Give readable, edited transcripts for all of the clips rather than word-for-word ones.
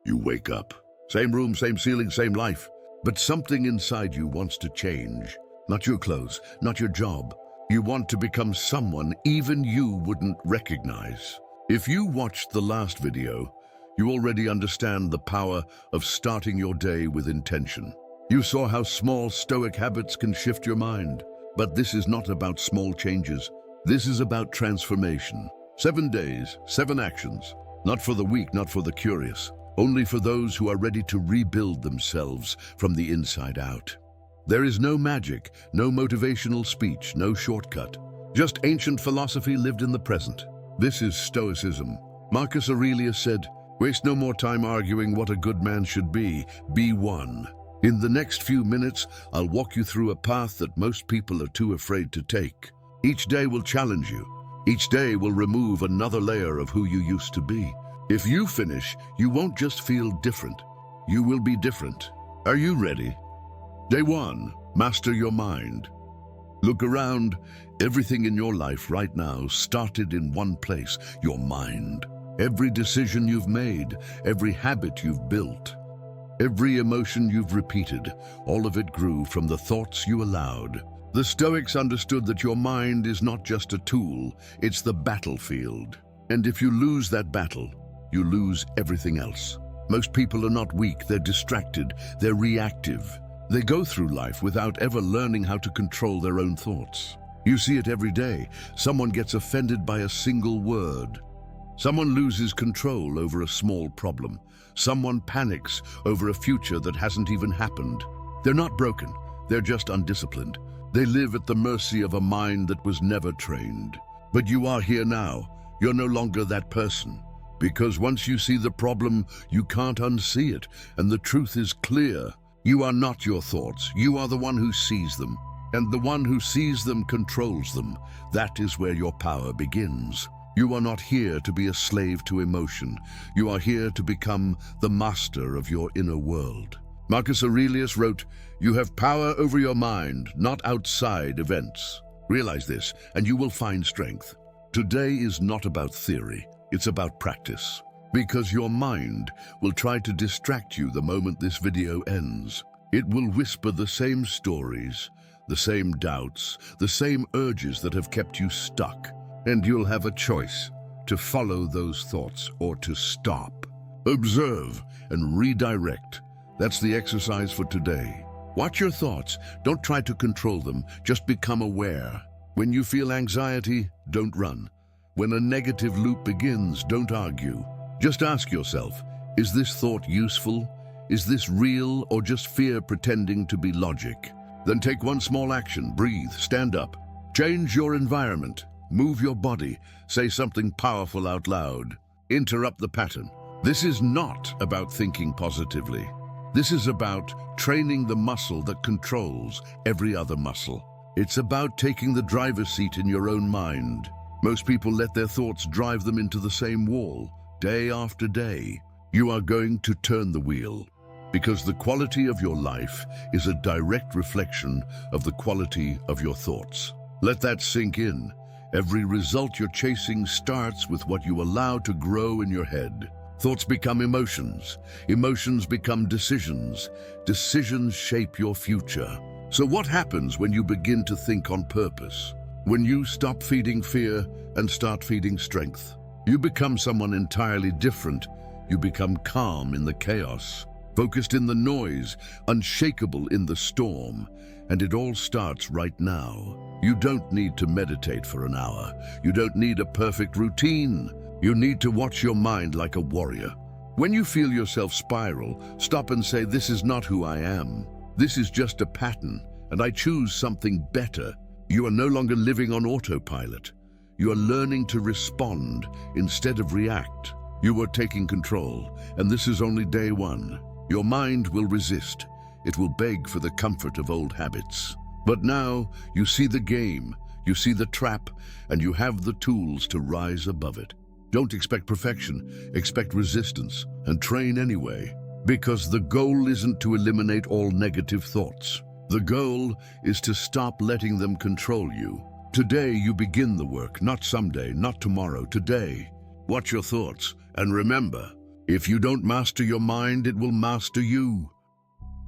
You wake up. Same room, same ceiling, same life. But something inside you wants to change. Not your clothes, not your job. You want to become someone even you wouldn't recognize. If you watched the last video, you already understand the power of starting your day with intention. You saw how small Stoic habits can shift your mind. But this is not about small changes. This is about transformation. 7 days, 7 actions. Not for the weak, not for the curious. Only for those who are ready to rebuild themselves from the inside out. There is no magic, no motivational speech, no shortcut. Just ancient philosophy lived in the present. This is Stoicism. Marcus Aurelius said, "Waste no more time arguing what a good man should be one." In the next few minutes, I'll walk you through a path that most people are too afraid to take. Each day will challenge you. Each day will remove another layer of who you used to be. If you finish, you won't just feel different. You will be different. Are you ready? Day 1, master your mind. Look around. Everything in your life right now started in one place, your mind. Every decision you've made, every habit you've built, every emotion you've repeated, all of it grew from the thoughts you allowed. The Stoics understood that your mind is not just a tool, it's the battlefield. And if you lose that battle, you lose everything else. Most people are not weak, they're distracted, they're reactive. They go through life without ever learning how to control their own thoughts. You see it every day. Someone gets offended by a single word. Someone loses control over a small problem. Someone panics over a future that hasn't even happened. They're not broken, they're just undisciplined. They live at the mercy of a mind that was never trained. But you are here now. You're no longer that person. Because once you see the problem, you can't unsee it, and the truth is clear. You are not your thoughts. You are the one who sees them. And the one who sees them controls them. That is where your power begins. You are not here to be a slave to emotion. You are here to become the master of your inner world. Marcus Aurelius wrote, "You have power over your mind, not outside events." Realize this, and you will find strength. Today is not about theory. It's about practice. Because your mind will try to distract you the moment this video ends. It will whisper the same stories, the same doubts, the same urges that have kept you stuck. And you'll have a choice to follow those thoughts or to stop. Observe and redirect. That's the exercise for today. Watch your thoughts. Don't try to control them. Just become aware. When you feel anxiety, don't run. When a negative loop begins, don't argue. Just ask yourself, is this thought useful? Is this real or just fear pretending to be logic? Then take one small action. Breathe, stand up, change your environment, move your body, say something powerful out loud. Interrupt the pattern. This is not about thinking positively. This is about training the muscle that controls every other muscle. It's about taking the driver's seat in your own mind. Most people let their thoughts drive them into the same wall, day after day. You are going to turn the wheel, because the quality of your life is a direct reflection of the quality of your thoughts. Let that sink in. Every result you're chasing starts with what you allow to grow in your head. Thoughts become emotions. Emotions become decisions. Decisions shape your future. So what happens when you begin to think on purpose? When you stop feeding fear and start feeding strength? You become someone entirely different. You become calm in the chaos, focused in the noise, unshakable in the storm. And it all starts right now. You don't need to meditate for an hour. You don't need a perfect routine. You need to watch your mind like a warrior. When you feel yourself spiral, stop and say, "This is not who I am. This is just a pattern, and I choose something better." You are no longer living on autopilot. You are learning to respond instead of react. You are taking control, and this is only day 1. Your mind will resist. It will beg for the comfort of old habits. But now you see the game, you see the trap, and you have the tools to rise above it. Don't expect perfection, expect resistance, and train anyway. Because the goal isn't to eliminate all negative thoughts. The goal is to stop letting them control you. Today you begin the work, not someday, not tomorrow, today. Watch your thoughts, and remember, If you don't master your mind, it will master you.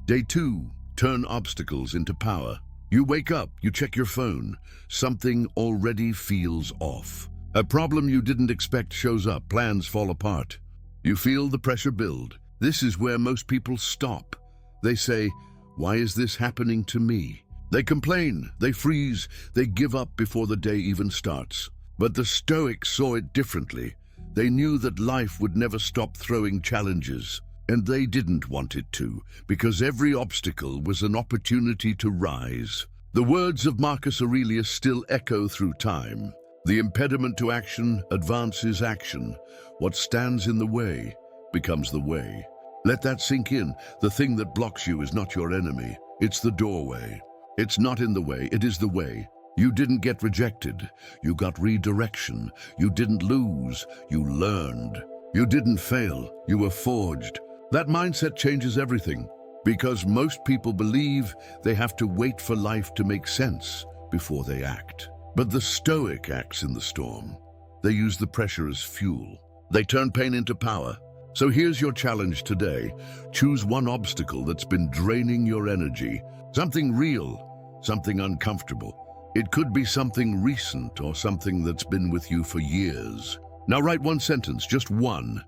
Day 2, turn obstacles into power. You wake up, you check your phone. Something already feels off. A problem you didn't expect shows up, plans fall apart. You feel the pressure build. This is where most people stop. They say, "Why is this happening to me?" They complain, they freeze, they give up before the day even starts. But the Stoics saw it differently. They knew that life would never stop throwing challenges, and they didn't want it to, because every obstacle was an opportunity to rise. The words of Marcus Aurelius still echo through time. The impediment to action advances action. What stands in the way becomes the way. Let that sink in. The thing that blocks you is not your enemy. It's the doorway. It's not in the way, it is the way. You didn't get rejected. You got redirection. You didn't lose. You learned. You didn't fail. You were forged. That mindset changes everything, because most people believe they have to wait for life to make sense before they act. But the Stoic acts in the storm. They use the pressure as fuel. They turn pain into power. So here's your challenge today. Choose one obstacle that's been draining your energy. Something real, something uncomfortable. It could be something recent or something that's been with you for years. Now write one sentence, just one,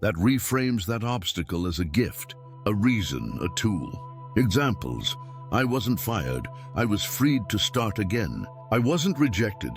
that reframes that obstacle as a gift, a reason, a tool. Examples: I wasn't fired. I was freed to start again. I wasn't rejected.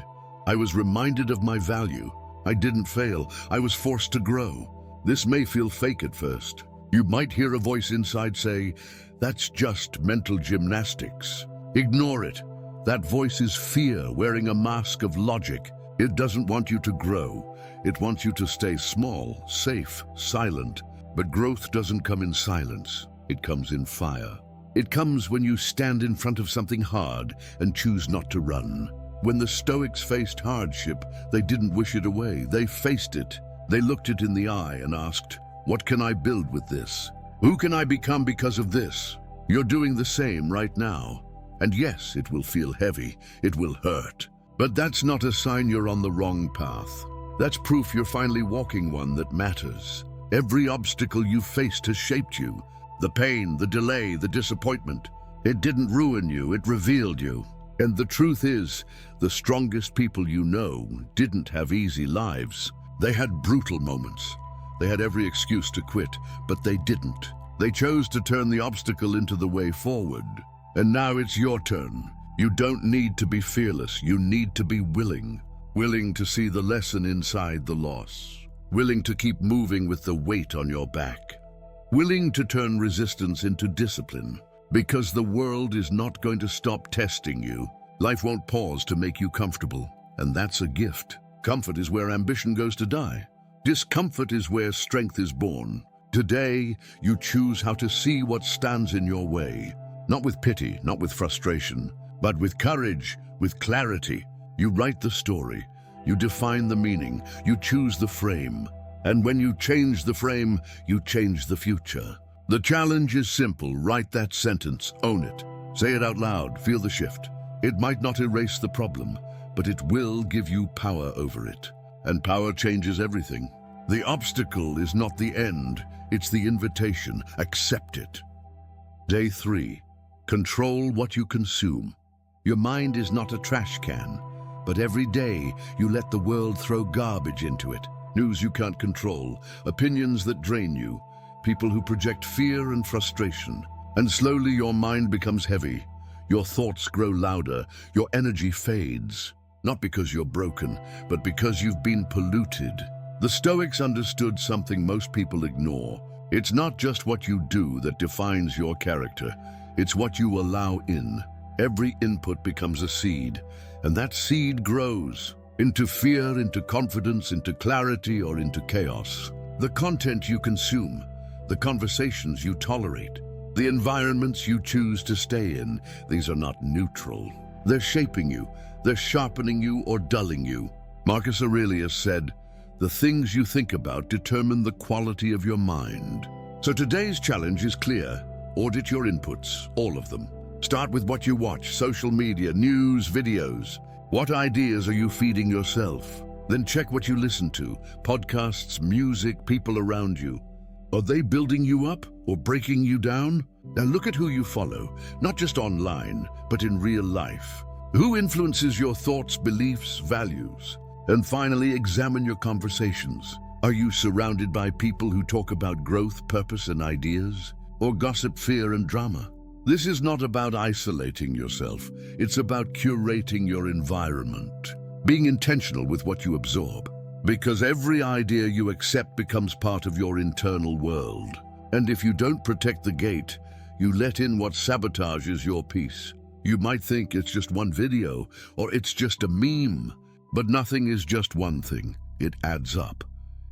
I was reminded of my value. I didn't fail. I was forced to grow. This may feel fake at first. You might hear a voice inside say, "That's just mental gymnastics." Ignore it. That voice is fear wearing a mask of logic. It doesn't want you to grow. It wants you to stay small, safe, silent. But growth doesn't come in silence. It comes in fire. It comes when you stand in front of something hard and choose not to run. When the Stoics faced hardship, they didn't wish it away. They faced it. They looked it in the eye and asked, "What can I build with this? Who can I become because of this?" You're doing the same right now. And yes, it will feel heavy. It will hurt. But that's not a sign you're on the wrong path. That's proof you're finally walking one that matters. Every obstacle you've faced has shaped you. The pain, the delay, the disappointment. It didn't ruin you, it revealed you. And the truth is, the strongest people you know didn't have easy lives. They had brutal moments. They had every excuse to quit, but they didn't. They chose to turn the obstacle into the way forward. And now it's your turn. You don't need to be fearless. You need to be willing. Willing to see the lesson inside the loss. Willing to keep moving with the weight on your back. Willing to turn resistance into discipline. Because the world is not going to stop testing you. Life won't pause to make you comfortable. And that's a gift. Comfort is where ambition goes to die. Discomfort is where strength is born. Today, you choose how to see what stands in your way. Not with pity, not with frustration, but with courage, with clarity. You write the story. You define the meaning. You choose the frame. And when you change the frame, you change the future. The challenge is simple. Write that sentence. Own it. Say it out loud. Feel the shift. It might not erase the problem, but it will give you power over it. And power changes everything. The obstacle is not the end. It's the invitation. Accept it. Day 3. Control what you consume. Your mind is not a trash can, but every day you let the world throw garbage into it. News you can't control, opinions that drain you, people who project fear and frustration. And slowly your mind becomes heavy. Your thoughts grow louder. Your energy fades. Not because you're broken, but because you've been polluted. The Stoics understood something most people ignore. It's not just what you do that defines your character. It's what you allow in. Every input becomes a seed, and that seed grows into fear, into confidence, into clarity, or into chaos. The content you consume, the conversations you tolerate, the environments you choose to stay in, these are not neutral. They're shaping you, they're sharpening you or dulling you. Marcus Aurelius said, "The things you think about determine the quality of your mind." So today's challenge is clear. Audit your inputs, all of them. Start with what you watch, social media, news, videos. What ideas are you feeding yourself? Then check what you listen to, podcasts, music, people around you. Are they building you up or breaking you down? Now look at who you follow, not just online, but in real life. Who influences your thoughts, beliefs, values? And finally, examine your conversations. Are you surrounded by people who talk about growth, purpose, and ideas? Or gossip, fear, and drama? This is not about isolating yourself. It's about curating your environment. Being intentional with what you absorb. Because every idea you accept becomes part of your internal world. And if you don't protect the gate, you let in what sabotages your peace. You might think it's just one video, or it's just a meme. But nothing is just one thing. It adds up.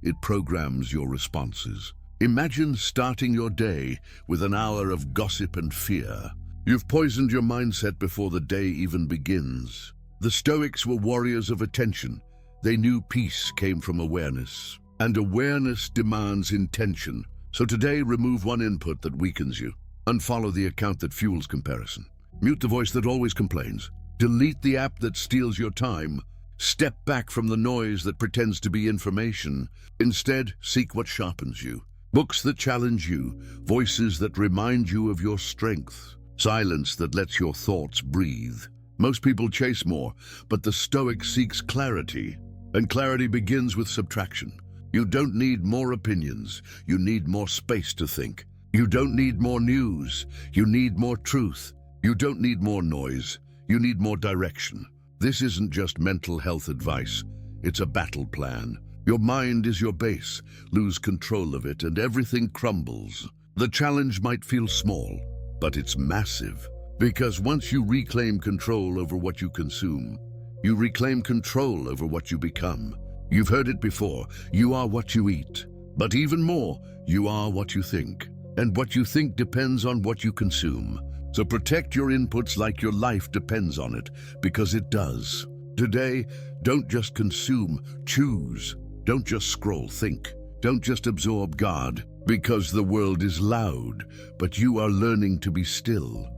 It programs your responses. Imagine starting your day with an hour of gossip and fear. You've poisoned your mindset before the day even begins. The Stoics were warriors of attention. They knew peace came from awareness, and awareness demands intention. So today, remove one input that weakens you. Unfollow the account that fuels comparison. Mute the voice that always complains. Delete the app that steals your time. Step back from the noise that pretends to be information. Instead, seek what sharpens you. Books that challenge you, voices that remind you of your strength, silence that lets your thoughts breathe. Most people chase more, but the Stoic seeks clarity. And clarity begins with subtraction. You don't need more opinions. You need more space to think. You don't need more news. You need more truth. You don't need more noise. You need more direction. This isn't just mental health advice. It's a battle plan. Your mind is your base. Lose control of it and everything crumbles. The challenge might feel small, but it's massive. Because once you reclaim control over what you consume, you reclaim control over what you become. You've heard it before, you are what you eat. But even more, you are what you think. And what you think depends on what you consume. So protect your inputs like your life depends on it, because it does. Today, don't just consume, choose. Don't just scroll, think. Don't just absorb, guard. Because the world is loud, but you are learning to be still.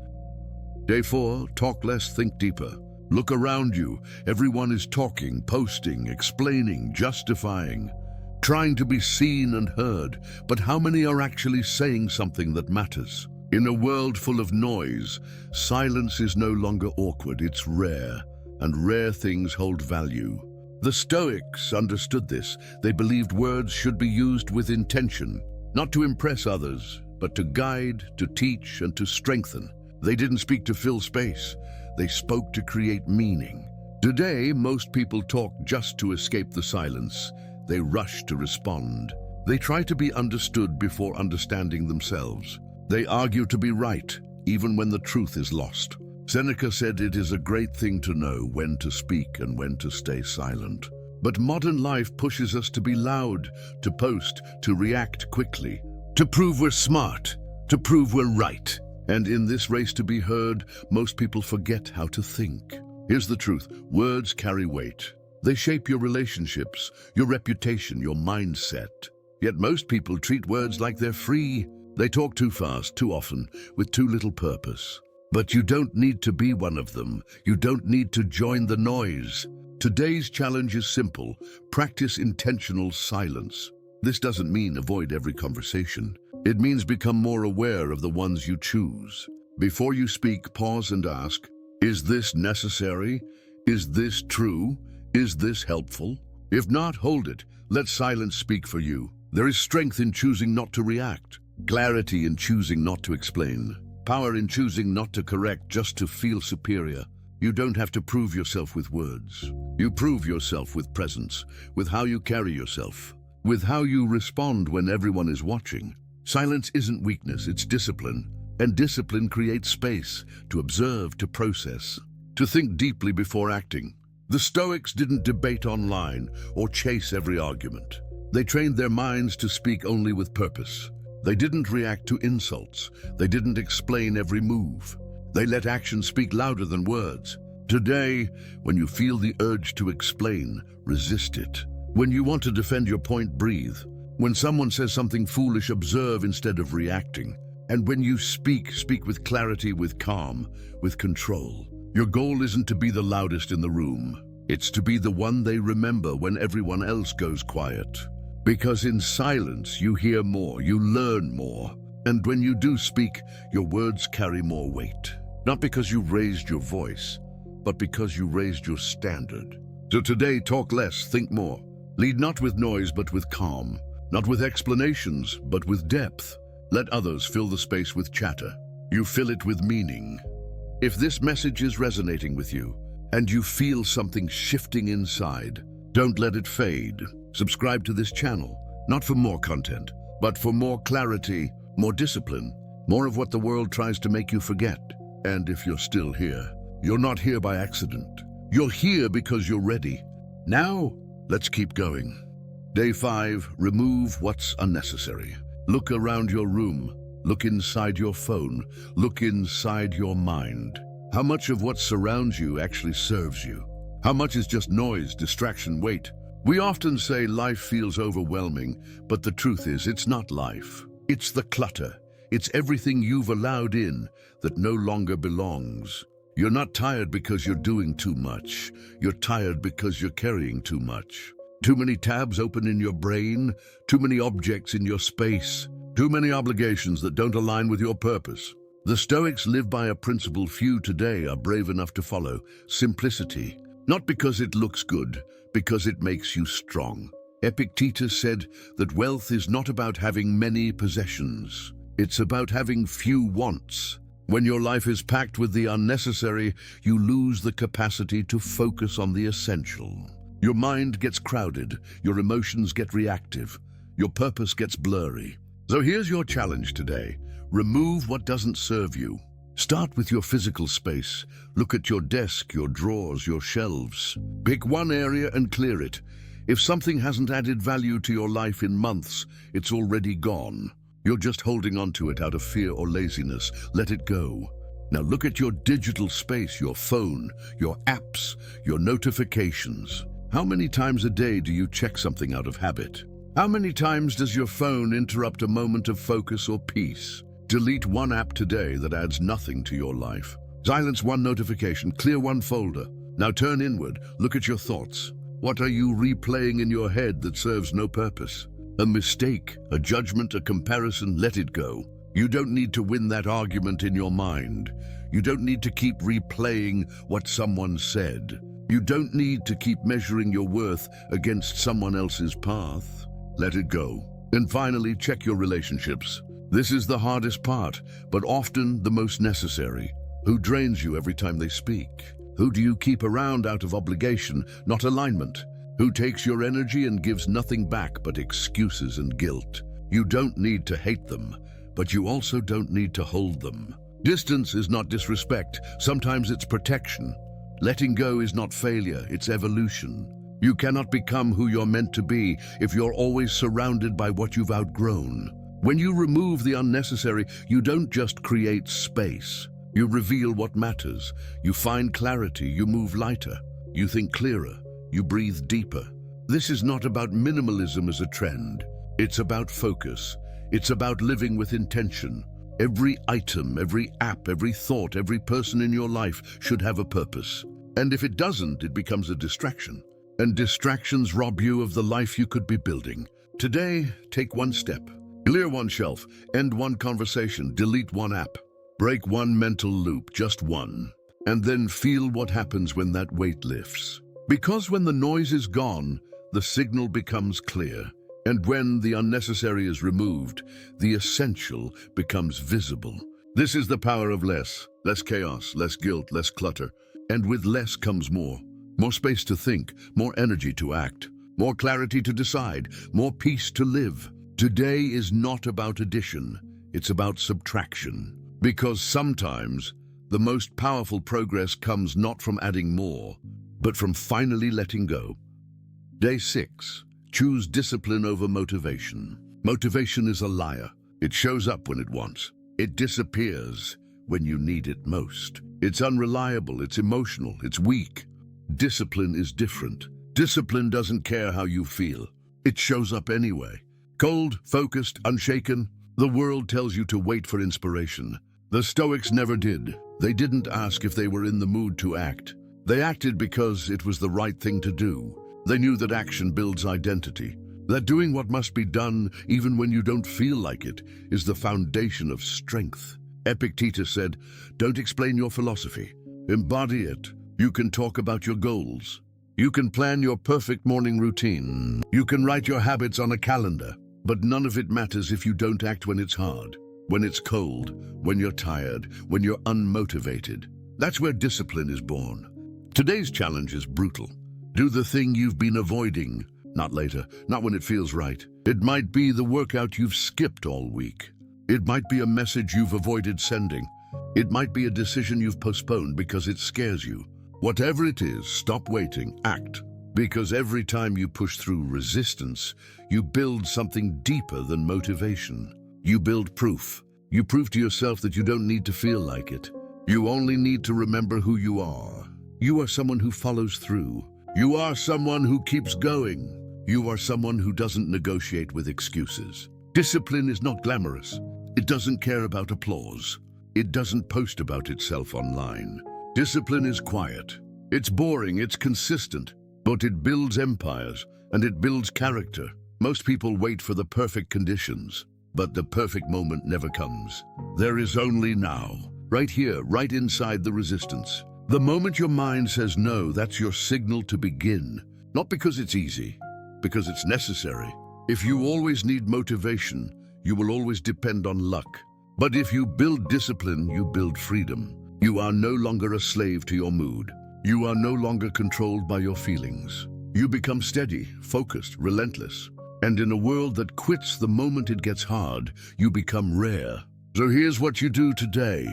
Day 4, talk less, think deeper. Look around you. Everyone is talking, posting, explaining, justifying, trying to be seen and heard. But how many are actually saying something that matters? In a world full of noise, silence is no longer awkward, it's rare, and rare things hold value. The Stoics understood this. They believed words should be used with intention, not to impress others, but to guide, to teach, and to strengthen. They didn't speak to fill space. They spoke to create meaning. Today, most people talk just to escape the silence. They rush to respond. They try to be understood before understanding themselves. They argue to be right, even when the truth is lost. Seneca said it is a great thing to know when to speak and when to stay silent. But modern life pushes us to be loud, to post, to react quickly, to prove we're smart, to prove we're right. And in this race to be heard, most people forget how to think. Here's the truth. Words carry weight. They shape your relationships, your reputation, your mindset. Yet most people treat words like they're free. They talk too fast, too often, with too little purpose. But you don't need to be one of them. You don't need to join the noise. Today's challenge is simple. Practice intentional silence. This doesn't mean avoid every conversation. It means become more aware of the ones you choose. Before you speak, pause and ask, is this necessary? Is this true? Is this helpful? If not, hold it. Let silence speak for you. There is strength in choosing not to react, clarity in choosing not to explain, power in choosing not to correct just to feel superior. You don't have to prove yourself with words. You prove yourself with presence, with how you carry yourself, with how you respond when everyone is watching. Silence isn't weakness, it's discipline. And discipline creates space to observe, to process, to think deeply before acting. The Stoics didn't debate online or chase every argument. They trained their minds to speak only with purpose. They didn't react to insults. They didn't explain every move. They let action speak louder than words. Today, when you feel the urge to explain, resist it. When you want to defend your point, breathe. When someone says something foolish, observe instead of reacting. And when you speak, speak with clarity, with calm, with control. Your goal isn't to be the loudest in the room. It's to be the one they remember when everyone else goes quiet. Because in silence you hear more, you learn more. And when you do speak, your words carry more weight. Not because you raised your voice, but because you raised your standard. So today, talk less, think more. Lead not with noise, but with calm. Not with explanations, but with depth. Let others fill the space with chatter. You fill it with meaning. If this message is resonating with you, and you feel something shifting inside, don't let it fade. Subscribe to this channel, not for more content, but for more clarity, more discipline, more of what the world tries to make you forget. And if you're still here, you're not here by accident. You're here because you're ready. Now, let's keep going. Day 5, remove what's unnecessary. Look around your room. Look inside your phone. Look inside your mind. How much of what surrounds you actually serves you? How much is just noise, distraction, weight? We often say life feels overwhelming, but the truth is it's not life. It's the clutter. It's everything you've allowed in that no longer belongs. You're not tired because you're doing too much. You're tired because you're carrying too much. Too many tabs open in your brain, too many objects in your space, too many obligations that don't align with your purpose. The Stoics live by a principle few today are brave enough to follow: simplicity. Not because it looks good, because it makes you strong. Epictetus said that wealth is not about having many possessions. It's about having few wants. When your life is packed with the unnecessary, you lose the capacity to focus on the essential. Your mind gets crowded, your emotions get reactive, your purpose gets blurry. So here's your challenge today. Remove what doesn't serve you. Start with your physical space. Look at your desk, your drawers, your shelves. Pick one area and clear it. If something hasn't added value to your life in months, it's already gone. You're just holding on to it out of fear or laziness. Let it go. Now look at your digital space, your phone, your apps, your notifications. How many times a day do you check something out of habit? How many times does your phone interrupt a moment of focus or peace? Delete one app today that adds nothing to your life. Silence one notification, clear one folder. Now turn inward, look at your thoughts. What are you replaying in your head that serves no purpose? A mistake, a judgment, a comparison, let it go. You don't need to win that argument in your mind. You don't need to keep replaying what someone said. You don't need to keep measuring your worth against someone else's path. Let it go. And finally, check your relationships. This is the hardest part, but often the most necessary. Who drains you every time they speak? Who do you keep around out of obligation, not alignment? Who takes your energy and gives nothing back but excuses and guilt? You don't need to hate them, but you also don't need to hold them. Distance is not disrespect. Sometimes it's protection. Letting go is not failure, it's evolution. You cannot become who you're meant to be if you're always surrounded by what you've outgrown. When you remove the unnecessary, you don't just create space. You reveal what matters. You find clarity, you move lighter. You think clearer. You breathe deeper. This is not about minimalism as a trend. It's about focus. It's about living with intention. Every item, every app, every thought, every person in your life should have a purpose. And if it doesn't, it becomes a distraction. And distractions rob you of the life you could be building. Today, take one step. Clear one shelf, end one conversation, delete one app. Break one mental loop, just one. And then feel what happens when that weight lifts. Because when the noise is gone, the signal becomes clear. And when the unnecessary is removed, the essential becomes visible. This is the power of less. Less chaos, less guilt, less clutter. And with less comes more. More space to think, more energy to act, more clarity to decide, more peace to live. Today is not about addition, it's about subtraction. Because sometimes the most powerful progress comes not from adding more, but from finally letting go. Day 6. Choose discipline over motivation. Motivation is a liar. It shows up when it wants. It disappears when you need it most. It's unreliable, it's emotional, it's weak. Discipline is different. Discipline doesn't care how you feel. It shows up anyway. Cold, focused, unshaken. The world tells you to wait for inspiration. The Stoics never did. They didn't ask if they were in the mood to act. They acted because it was the right thing to do. They knew that action builds identity. That doing what must be done, even when you don't feel like it, is the foundation of strength. Epictetus said, "Don't explain your philosophy. Embody it. You can talk about your goals. You can plan your perfect morning routine. You can write your habits on a calendar. But none of it matters if you don't act when it's hard, when it's cold, when you're tired, when you're unmotivated. That's where discipline is born." Today's challenge is brutal. Do the thing you've been avoiding. Not later, not when it feels right. It might be the workout you've skipped all week. It might be a message you've avoided sending. It might be a decision you've postponed because it scares you. Whatever it is, stop waiting, act. Because every time you push through resistance, you build something deeper than motivation. You build proof. You prove to yourself that you don't need to feel like it. You only need to remember who you are. You are someone who follows through. You are someone who keeps going. You are someone who doesn't negotiate with excuses. Discipline is not glamorous. It doesn't care about applause. It doesn't post about itself online. Discipline is quiet. It's boring, it's consistent, but it builds empires and it builds character. Most people wait for the perfect conditions, but the perfect moment never comes. There is only now, right here, right inside the resistance. The moment your mind says no, that's your signal to begin. Not because it's easy, because it's necessary. If you always need motivation, you will always depend on luck. But if you build discipline, you build freedom. You are no longer a slave to your mood. You are no longer controlled by your feelings. You become steady, focused, relentless. And in a world that quits the moment it gets hard, you become rare. So here's what you do today.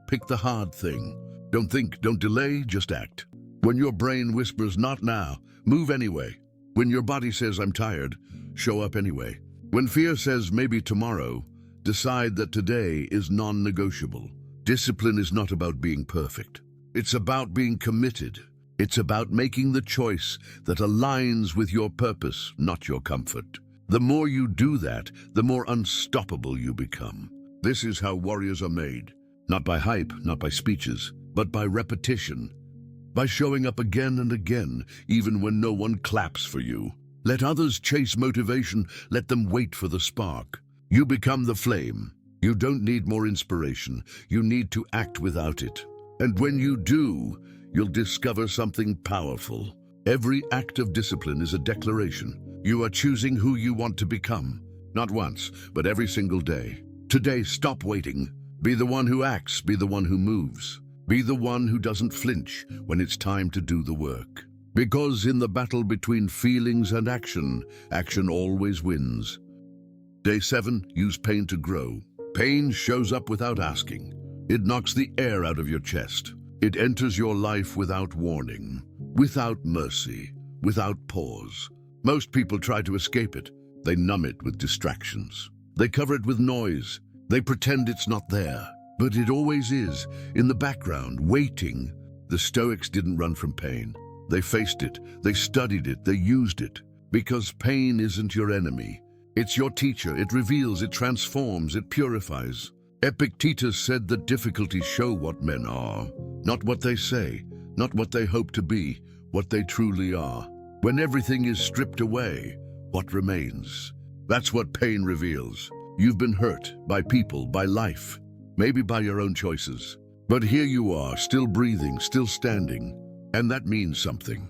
Pick the hard thing. Don't think, don't delay, just act. When your brain whispers, "Not now," move anyway. When your body says, "I'm tired," show up anyway. When fear says, "Maybe tomorrow," decide that today is non-negotiable. Discipline is not about being perfect. It's about being committed. It's about making the choice that aligns with your purpose, not your comfort. The more you do that, the more unstoppable you become. This is how warriors are made. Not by hype, not by speeches, but by repetition. By showing up again and again, even when no one claps for you. Let others chase motivation, let them wait for the spark. You become the flame. You don't need more inspiration. You need to act without it. And when you do, you'll discover something powerful. Every act of discipline is a declaration. You are choosing who you want to become. Not once, but every single day. Today, stop waiting. Be the one who acts, be the one who moves. Be the one who doesn't flinch when it's time to do the work. Because in the battle between feelings and action, action always wins. Day 7, use pain to grow. Pain shows up without asking. It knocks the air out of your chest. It enters your life without warning, without mercy, without pause. Most people try to escape it. They numb it with distractions. They cover it with noise. They pretend it's not there. But it always is, in the background, waiting. The Stoics didn't run from pain. They faced it, they studied it, they used it. Because pain isn't your enemy. It's your teacher. It reveals, it transforms, it purifies. Epictetus said that difficulties show what men are. Not what they say, not what they hope to be, what they truly are. When everything is stripped away, what remains? That's what pain reveals. You've been hurt by people, by life. Maybe by your own choices. But here you are, still breathing, still standing. And that means something.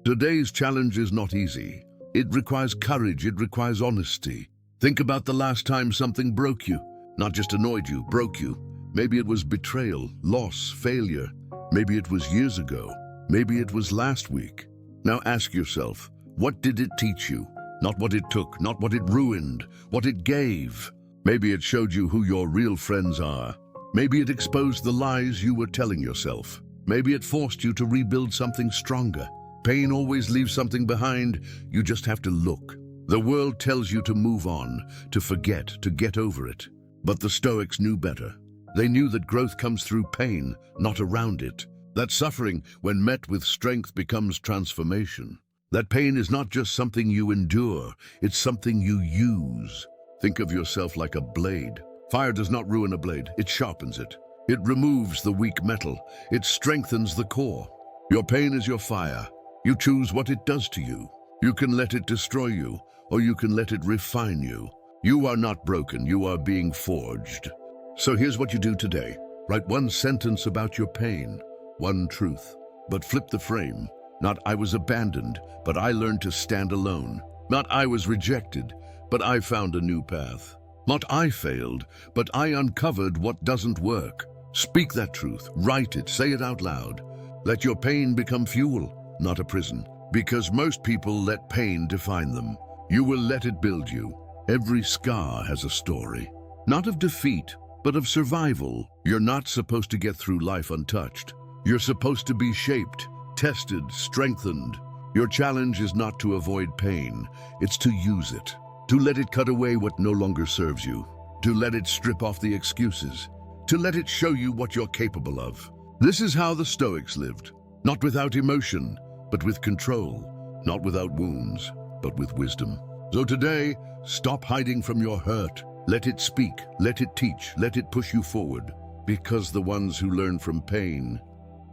Today's challenge is not easy. It requires courage, it requires honesty. Think about the last time something broke you. Not just annoyed you, broke you. Maybe it was betrayal, loss, failure. Maybe it was years ago. Maybe it was last week. Now ask yourself, what did it teach you? Not what it took, not what it ruined, what it gave. Maybe it showed you who your real friends are. Maybe it exposed the lies you were telling yourself. Maybe it forced you to rebuild something stronger. Pain always leaves something behind. You just have to look. The world tells you to move on, to forget, to get over it. But the Stoics knew better. They knew that growth comes through pain, not around it. That suffering, when met with strength, becomes transformation. That pain is not just something you endure, it's something you use. Think of yourself like a blade. Fire does not ruin a blade, it sharpens it. It removes the weak metal. It strengthens the core. Your pain is your fire. You choose what it does to you. You can let it destroy you, or you can let it refine you. You are not broken, you are being forged. So here's what you do today. Write one sentence about your pain, one truth, but flip the frame. Not I was abandoned, but I learned to stand alone. Not I was rejected, but I found a new path. Not I failed, but I uncovered what doesn't work. Speak that truth, write it, say it out loud. Let your pain become fuel, not a prison, because most people let pain define them. You will let it build you. Every scar has a story, not of defeat, but of survival. You're not supposed to get through life untouched. You're supposed to be shaped, tested, strengthened. Your challenge is not to avoid pain, it's to use it, to let it cut away what no longer serves you, to let it strip off the excuses, to let it show you what you're capable of. This is how the Stoics lived, not without emotion, but with control, not without wounds, but with wisdom. So today, stop hiding from your hurt. Let it speak, let it teach, let it push you forward, because the ones who learn from pain,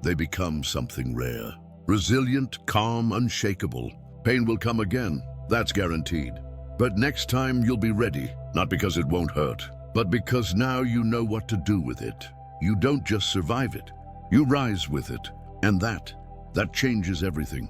they become something rare. Resilient, calm, unshakable. Pain will come again, that's guaranteed. But next time you'll be ready, not because it won't hurt, but because now you know what to do with it. You don't just survive it, you rise with it. And that changes everything.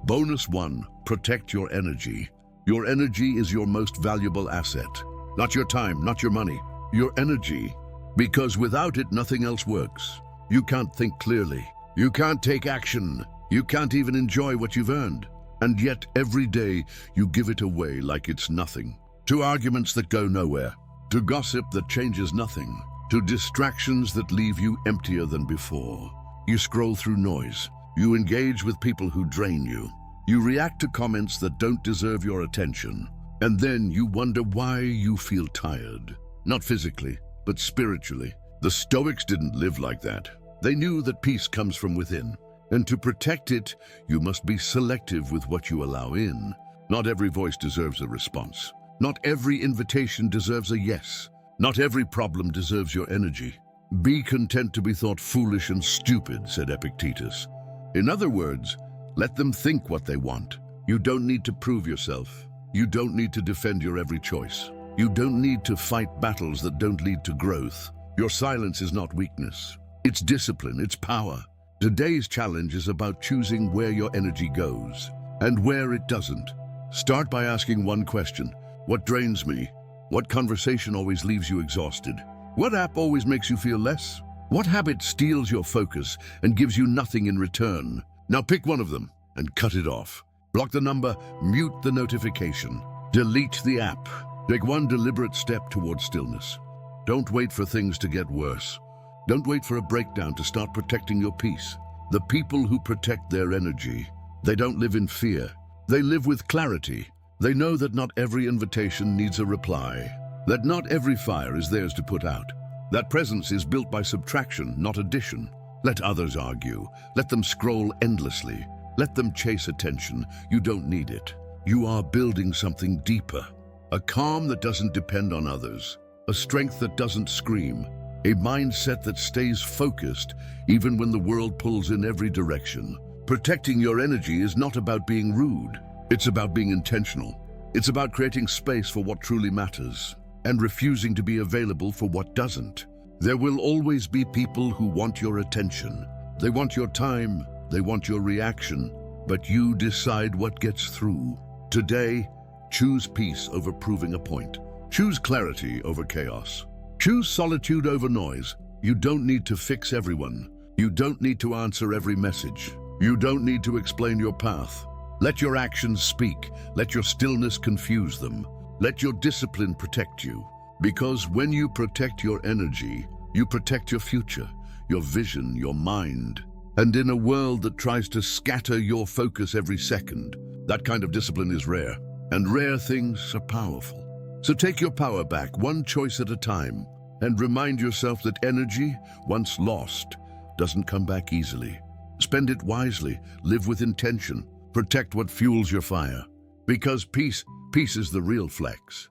Bonus 1, protect your energy. Your energy is your most valuable asset. Not your time, not your money, your energy. Because without it, nothing else works. You can't think clearly. You can't take action. You can't even enjoy what you've earned. And yet, every day, you give it away like it's nothing. To arguments that go nowhere. To gossip that changes nothing. To distractions that leave you emptier than before. You scroll through noise. You engage with people who drain you. You react to comments that don't deserve your attention. And then you wonder why you feel tired. Not physically, but spiritually. The Stoics didn't live like that. They knew that peace comes from within. And to protect it, you must be selective with what you allow in. Not every voice deserves a response. Not every invitation deserves a yes. Not every problem deserves your energy. Be content to be thought foolish and stupid, said Epictetus. In other words, let them think what they want. You don't need to prove yourself. You don't need to defend your every choice. You don't need to fight battles that don't lead to growth. Your silence is not weakness. It's discipline, it's power. Today's challenge is about choosing where your energy goes and where it doesn't. Start by asking one question. What drains me? What conversation always leaves you exhausted? What app always makes you feel less? What habit steals your focus and gives you nothing in return? Now pick one of them and cut it off. Block the number, mute the notification, delete the app. Take one deliberate step towards stillness. Don't wait for things to get worse. Don't wait for a breakdown to start protecting your peace. The people who protect their energy, they don't live in fear. They live with clarity. They know that not every invitation needs a reply, that not every fire is theirs to put out. That presence is built by subtraction, not addition. Let others argue. Let them scroll endlessly. Let them chase attention. You don't need it. You are building something deeper. A calm that doesn't depend on others. A strength that doesn't scream. A mindset that stays focused even when the world pulls in every direction. Protecting your energy is not about being rude. It's about being intentional. It's about creating space for what truly matters and refusing to be available for what doesn't. There will always be people who want your attention. They want your time. They want your reaction. But you decide what gets through. Today, choose peace over proving a point. Choose clarity over chaos. Choose solitude over noise. You don't need to fix everyone. You don't need to answer every message. You don't need to explain your path. Let your actions speak. Let your stillness confuse them. Let your discipline protect you. Because when you protect your energy, you protect your future, your vision, your mind. And in a world that tries to scatter your focus every second, that kind of discipline is rare. And rare things are powerful. So take your power back, one choice at a time, and remind yourself that energy, once lost, doesn't come back easily. Spend it wisely, live with intention, protect what fuels your fire. Because peace is the real flex.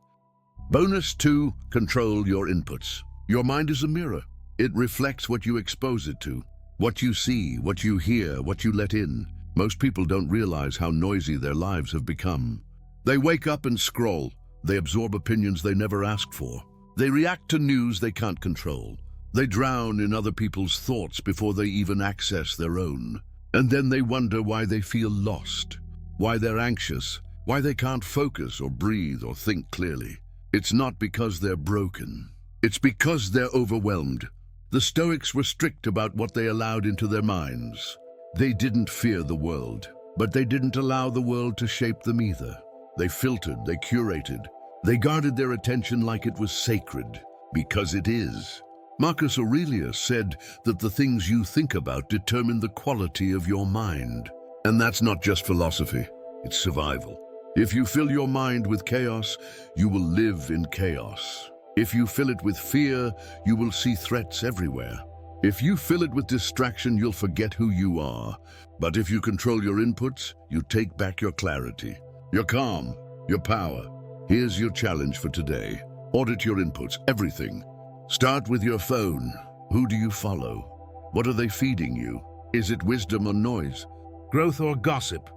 Bonus 2, control your inputs. Your mind is a mirror. It reflects what you expose it to, what you see, what you hear, what you let in. Most people don't realize how noisy their lives have become. They wake up and scroll. They absorb opinions they never asked for. They react to news they can't control. They drown in other people's thoughts before they even access their own. And then they wonder why they feel lost, why they're anxious, why they can't focus or breathe or think clearly. It's not because they're broken. It's because they're overwhelmed. The Stoics were strict about what they allowed into their minds. They didn't fear the world, but they didn't allow the world to shape them either. They filtered, they curated, they guarded their attention like it was sacred, because it is. Marcus Aurelius said that the things you think about determine the quality of your mind. And that's not just philosophy, it's survival. If you fill your mind with chaos, you will live in chaos. If you fill it with fear, you will see threats everywhere. If you fill it with distraction, you'll forget who you are. But if you control your inputs, you take back your clarity, your calm, your power. Here's your challenge for today. Audit your inputs, everything. Start with your phone. Who do you follow? What are they feeding you? Is it wisdom or noise? Growth or gossip?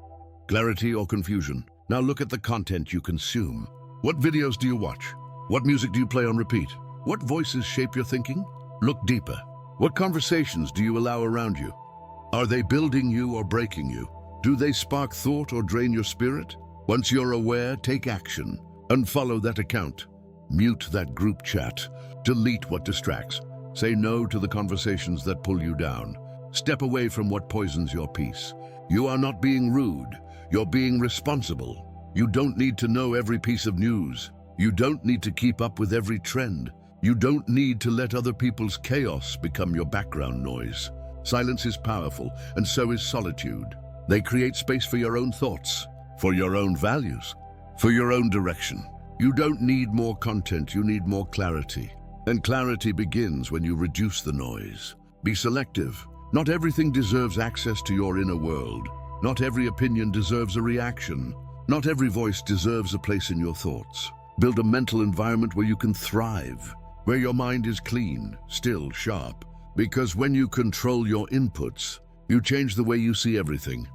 Clarity or confusion? Now look at the content you consume. What videos do you watch? What music do you play on repeat? What voices shape your thinking? Look deeper. What conversations do you allow around you? Are they building you or breaking you? Do they spark thought or drain your spirit? Once you're aware, take action. Unfollow that account. Mute that group chat. Delete what distracts. Say no to the conversations that pull you down. Step away from what poisons your peace. You are not being rude. You're being responsible. You don't need to know every piece of news. You don't need to keep up with every trend. You don't need to let other people's chaos become your background noise. Silence is powerful, and so is solitude. They create space for your own thoughts, for your own values, for your own direction. You don't need more content, you need more clarity. And clarity begins when you reduce the noise. Be selective. Not everything deserves access to your inner world. Not every opinion deserves a reaction. Not every voice deserves a place in your thoughts. Build a mental environment where you can thrive, where your mind is clean, still sharp. Because when you control your inputs, you change the way you see everything.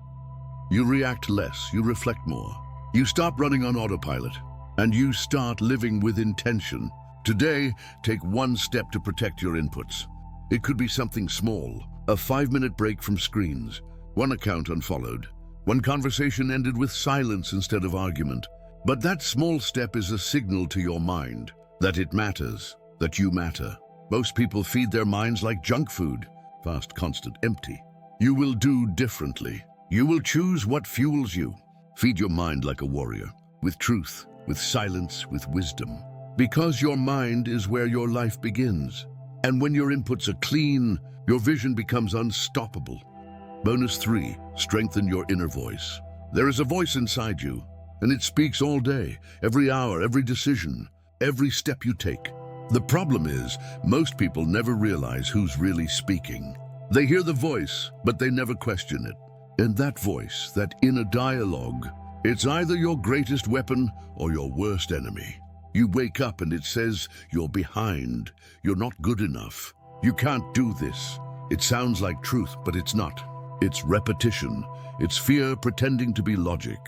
You react less, you reflect more. You stop running on autopilot, and you start living with intention. Today, take one step to protect your inputs. It could be something small, a 5-minute break from screens, one account unfollowed, one conversation ended with silence instead of argument. But that small step is a signal to your mind that it matters, that you matter. Most people feed their minds like junk food, fast, constant, empty. You will do differently. You will choose what fuels you. Feed your mind like a warrior, with truth, with silence, with wisdom. Because your mind is where your life begins. And when your inputs are clean, your vision becomes unstoppable. Bonus 3, strengthen your inner voice. There is a voice inside you, and it speaks all day, every hour, every decision, every step you take. The problem is, most people never realize who's really speaking. They hear the voice, but they never question it. And that voice, that inner dialogue, it's either your greatest weapon or your worst enemy. You wake up and it says, you're behind, you're not good enough, you can't do this. It sounds like truth, but it's not. It's repetition. It's fear pretending to be logic.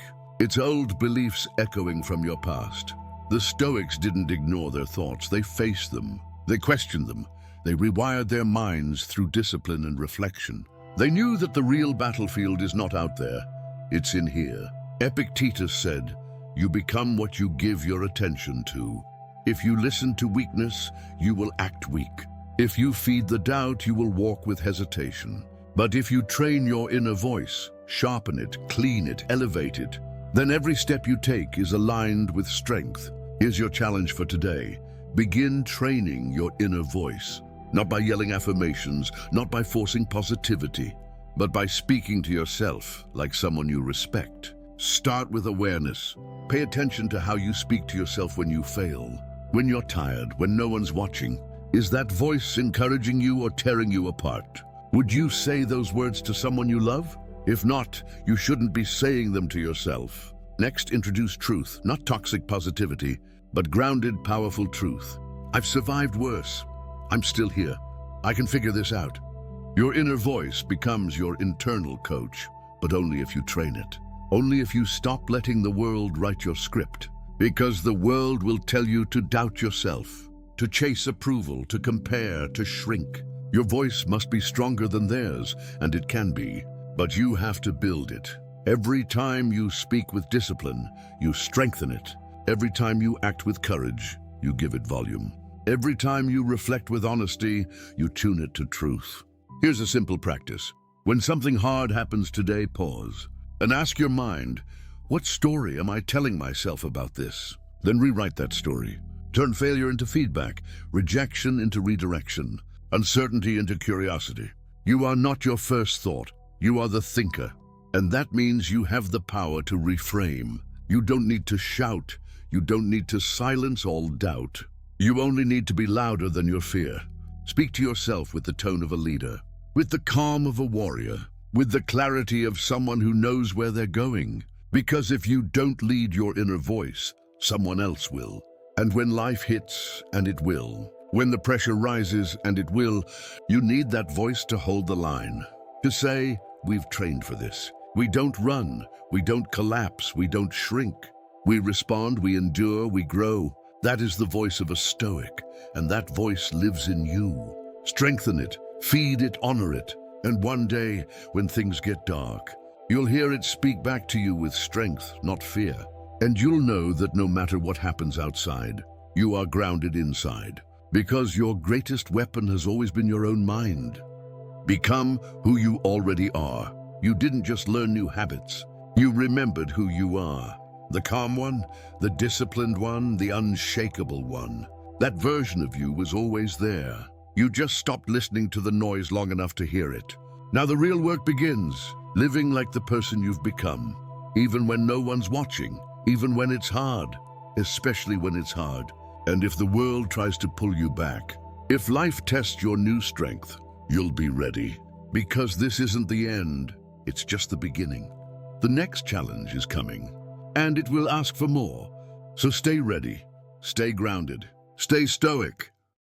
It's old beliefs echoing from your past. The Stoics didn't ignore their thoughts. They faced them. They questioned them. They rewired their minds through discipline and reflection. They knew that the real battlefield is not out there. It's in here. Epictetus said, "You become what you give your attention to. If you listen to weakness, you will act weak. If you feed the doubt, you will walk with hesitation. But if you train your inner voice, sharpen it, clean it, elevate it, then every step you take is aligned with strength." Here's your challenge for today. Begin training your inner voice, not by yelling affirmations, not by forcing positivity, but by speaking to yourself like someone you respect. Start with awareness. Pay attention to how you speak to yourself when you fail, when you're tired, when no one's watching. Is that voice encouraging you or tearing you apart? Would you say those words to someone you love? If not, you shouldn't be saying them to yourself. Next, introduce truth, not toxic positivity, but grounded, powerful truth. I've survived worse. I'm still here. I can figure this out. Your inner voice becomes your internal coach, but only if you train it. Only if you stop letting the world write your script. Because the world will tell you to doubt yourself, to chase approval, to compare, to shrink. Your voice must be stronger than theirs, and it can be, but you have to build it. Every time you speak with discipline, you strengthen it. Every time you act with courage, you give it volume. Every time you reflect with honesty, you tune it to truth. Here's a simple practice. When something hard happens today, pause and ask your mind, what story am I telling myself about this? Then rewrite that story. Turn failure into feedback, rejection into redirection, uncertainty into curiosity. You are not your first thought. You are the thinker. And that means you have the power to reframe. You don't need to shout. You don't need to silence all doubt. You only need to be louder than your fear. Speak to yourself with the tone of a leader, with the calm of a warrior, with the clarity of someone who knows where they're going. Because if you don't lead your inner voice, someone else will. And when life hits, and it will, when the pressure rises, and it will, you need that voice to hold the line, to say, we've trained for this. We don't run, we don't collapse, we don't shrink. We respond, we endure, we grow. That is the voice of a Stoic, and that voice lives in you. Strengthen it, feed it, honor it, and one day, when things get dark, you'll hear it speak back to you with strength, not fear. And you'll know that no matter what happens outside, you are grounded inside, because your greatest weapon has always been your own mind. Become who you already are. You didn't just learn new habits. You remembered who you are. The calm one, the disciplined one, the unshakable one. That version of you was always there. You just stopped listening to the noise long enough to hear it. Now the real work begins, living like the person you've become, even when no one's watching, even when it's hard, especially when it's hard. And if the world tries to pull you back, if life tests your new strength, you'll be ready. Because this isn't the end, it's just the beginning. The next challenge is coming, and it will ask for more. So stay ready, stay grounded, stay stoic,